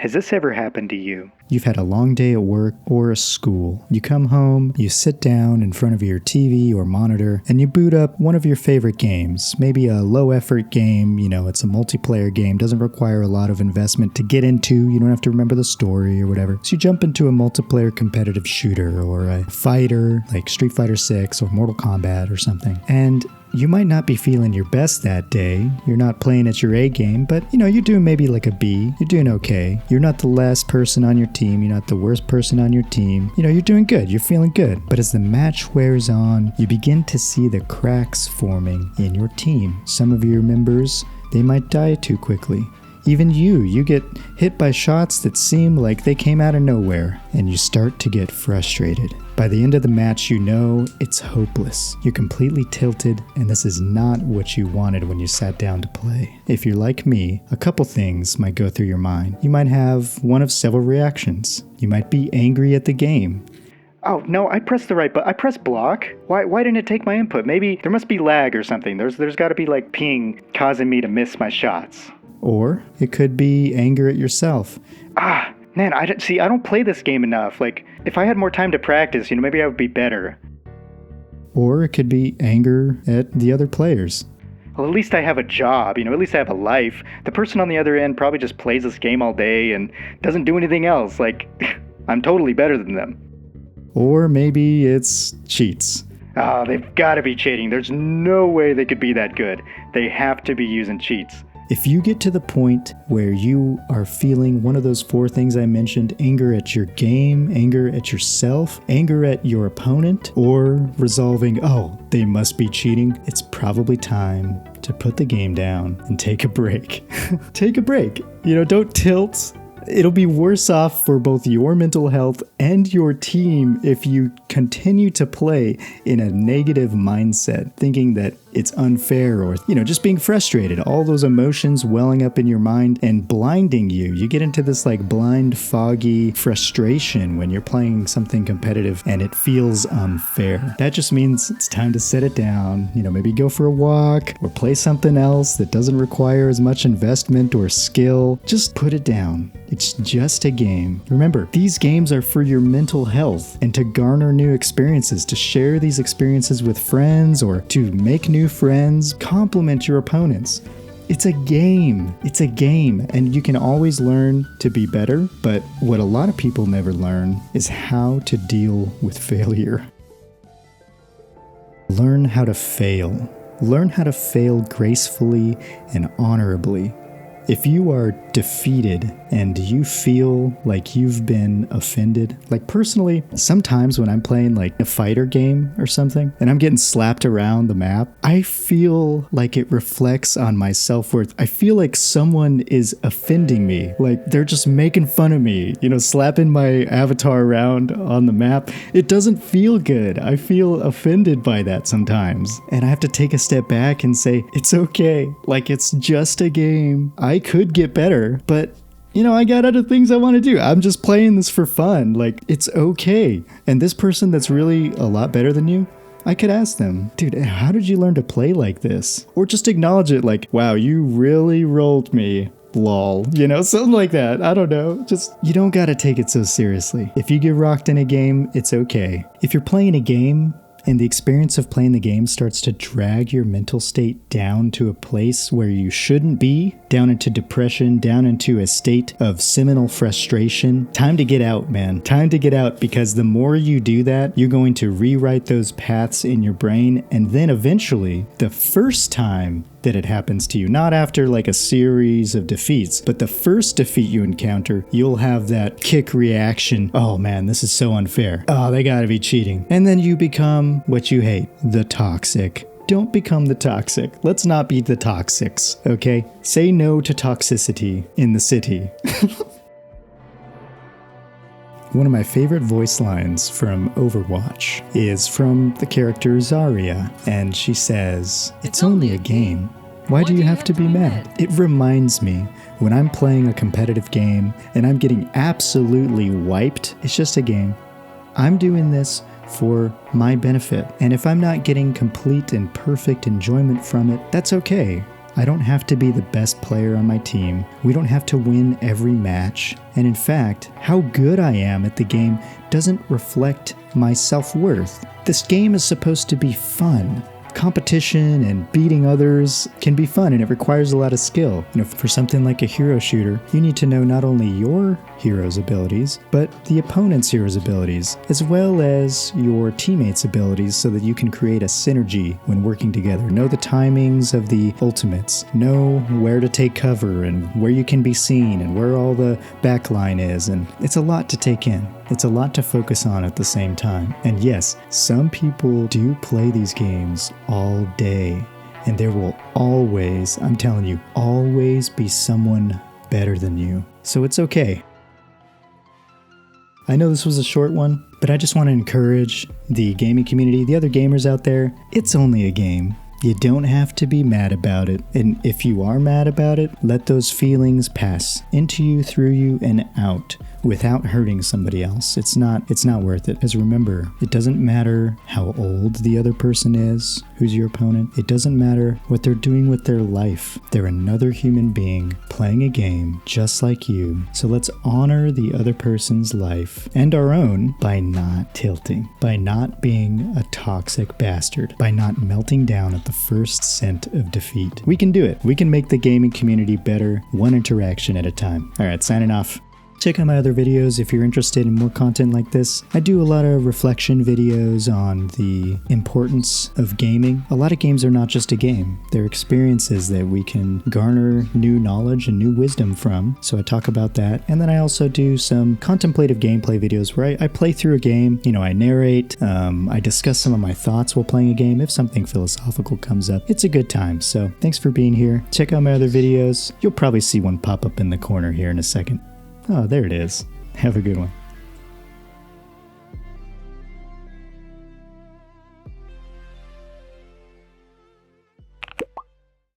Has this ever happened to you? You've had a long day at work or a school. You come home, you sit down in front of your TV or monitor, and you boot up one of your favorite games. Maybe a low-effort game, it's a multiplayer game, doesn't require a lot of investment to get into, you don't have to remember the story or whatever. So you jump into a multiplayer competitive shooter or a fighter, like Street Fighter 6 or Mortal Kombat or something. And you might not be feeling your best that day. You're not playing at your A game, but you're doing maybe like a B. You're doing okay. You're not the last person on your team. You're not the worst person on your team. You're doing good. You're feeling good. But as the match wears on, you begin to see the cracks forming in your team. Some of your members, they might die too quickly. Even you get hit by shots that seem like they came out of nowhere, and you start to get frustrated. By the end of the match, it's hopeless. You're completely tilted, and this is not what you wanted when you sat down to play. If you're like me, a couple things might go through your mind. You might have one of several reactions. You might be angry at the game. Oh, no, I pressed the right button. I pressed block. Why didn't it take my input? Maybe there must be lag or something. There's got to be like ping causing me to miss my shots. Or it could be anger at yourself. Man, I don't play this game enough. Like, if I had more time to practice, maybe I would be better. Or it could be anger at the other players. Well, at least I have a job, at least I have a life. The person on the other end probably just plays this game all day and doesn't do anything else. Like, I'm totally better than them. Or maybe it's cheats. Oh, they've got to be cheating. There's no way they could be that good. They have to be using cheats. If you get to the point where you are feeling one of those four things I mentioned, anger at your game, anger at yourself, anger at your opponent, or resolving, they must be cheating, it's probably time to put the game down and take a break. Take a break. Don't tilt. It'll be worse off for both your mental health and your team if you continue to play in a negative mindset, thinking that it's unfair or, just being frustrated. All those emotions welling up in your mind and blinding you. You get into this like blind, foggy frustration when you're playing something competitive and it feels unfair. That just means it's time to set it down, maybe go for a walk or play something else that doesn't require as much investment or skill. Just put it down. It's just a game. Remember, these games are for your mental health and to garner new experiences, to share these experiences with friends or to make new friends, compliment your opponents. It's a game. It's a game, and you can always learn to be better, but what a lot of people never learn is how to deal with failure. Learn how to fail. Learn how to fail gracefully and honorably. If you are defeated and you feel like you've been offended, like personally, sometimes when I'm playing like a fighter game or something and I'm getting slapped around the map, I feel like it reflects on my self-worth. I feel like someone is offending me, like they're just making fun of me, slapping my avatar around on the map. It doesn't feel good. I feel offended by that sometimes. And I have to take a step back and say, it's okay. Like, it's just a game. I could get better, but I got other things I want to do. I'm just playing this for fun. Like, it's okay. And this person that's really a lot better than you, I could ask them, dude, how did you learn to play like this? Or just acknowledge it like, wow, you really rolled me. Lol, something like that. I don't know. Just, you don't gotta take it so seriously. If you get rocked in a game, it's okay. If you're playing a game and the experience of playing the game starts to drag your mental state down to a place where you shouldn't be, down into depression, down into a state of seminal frustration, time to get out, man. Time to get out, because the more you do that, you're going to rewrite those paths in your brain, and then eventually, the first time that it happens to you, not after like a series of defeats, but the first defeat you encounter, you'll have that kick reaction. Oh man, this is so unfair. Oh, they gotta be cheating. And then you become what you hate, the toxic. Don't become the toxic. Let's not be the toxics, okay? Say no to toxicity in the city. One of my favorite voice lines from Overwatch is from the character Zarya, and she says, "It's only a game. Why do you have to be mad?" It reminds me when I'm playing a competitive game and I'm getting absolutely wiped, it's just a game. I'm doing this for my benefit, and if I'm not getting complete and perfect enjoyment from it, that's okay. I don't have to be the best player on my team. We don't have to win every match. And in fact, how good I am at the game doesn't reflect my self-worth. This game is supposed to be fun. Competition and beating others can be fun, and it requires a lot of skill. For something like a hero shooter, you need to know not only your hero's abilities, but the opponent's hero's abilities, as well as your teammates' abilities, so that you can create a synergy when working together. Know the timings of the ultimates, know where to take cover and where you can be seen and where all the backline is, and it's a lot to take in. It's a lot to focus on at the same time. And yes, some people do play these games all day, and there will always, I'm telling you, always be someone better than you. So it's okay. I know this was a short one, but I just want to encourage the gaming community, the other gamers out there, it's only a game. You don't have to be mad about it. And if you are mad about it, let those feelings pass into you, through you, and out without hurting somebody else. It's not worth it. Because remember, it doesn't matter how old the other person is, who's your opponent. It doesn't matter what they're doing with their life. They're another human being playing a game just like you. So let's honor the other person's life and our own by not tilting, by not being a toxic bastard, by not melting down at the first scent of defeat. We can do it. We can make the gaming community better, one interaction at a time. All right, signing off. Check out my other videos if you're interested in more content like this. I do a lot of reflection videos on the importance of gaming. A lot of games are not just a game. They're experiences that we can garner new knowledge and new wisdom from. So I talk about that. And then I also do some contemplative gameplay videos where I play through a game. I narrate, I discuss some of my thoughts while playing a game. If something philosophical comes up, it's a good time. So thanks for being here. Check out my other videos. You'll probably see one pop up in the corner here in a second. Oh, there it is. Have a good one.